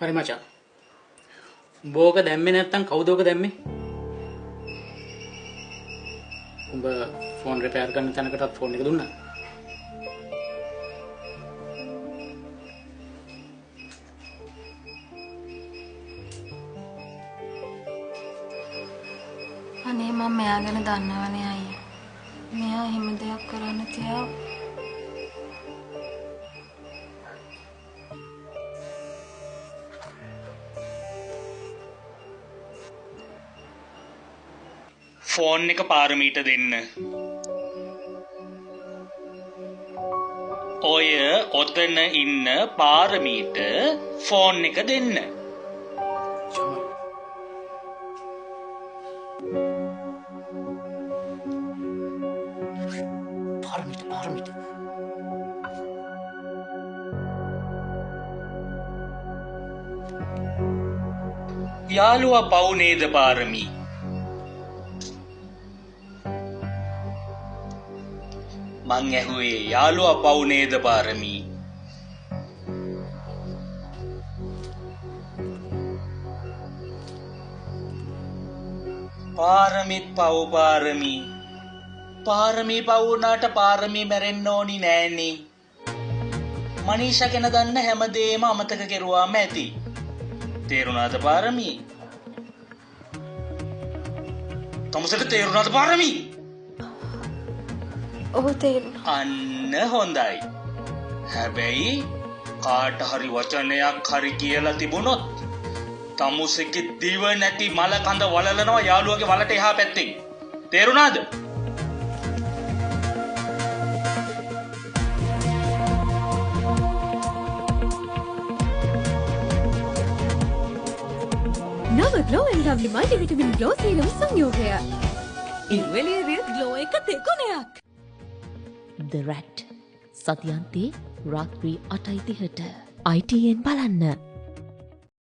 හරි මචං. උඹ ඕක දැම්මේ නැත්තම් කවුද ඕක දැම්මේ? උඹ ෆෝන් රිපෙයාර් කරන තැනකටත් ෆෝන් එක දුන්නා. අනේ මම මෙයා ගැන දන්නවනේ අයියා. මෙයා එහෙම දෙයක් කරන්න තියා. ෆෝන් එක පාරමීට දෙන්න. ඔය ඔතන ඉන්න පාරමීට ෆෝන් එක දෙන්න. පාරමීට. යාළුවා පව් නේද පාරමී? මං ඇහුවේ යාළුවා පව් නේද පාරමී? පාරමීත් පව් පාරමී. පාරමී පව් වුණාට පාරමී මැරෙන්න ඕනි නෑනේ. මනීෂා ගැන දන්න හැමදේම අමතක කෙරුවාම ඇති. තේරුණාද පාරමී? තමුසට තේරුණාද පාරමී? ඔව් තේරුණා. අන්න හොඳයි. හැබැයි කාට හරි වචනයක් හරි කියලා තිබුණොත් තමුසෙගේ දිව නැති මල කඳ වලලනවා යාළුවගේ වලට එහා පැත්තෙන්. තේරුණාද? නව Glow and Lovely multivitamin glow serum සංයෝගය. ඉන්වෙලියරි ග්ලෝ එක දෙගුණයක්. The Rat සතියන්තේ රාත්‍රී 8:30ට ITN බලන්න.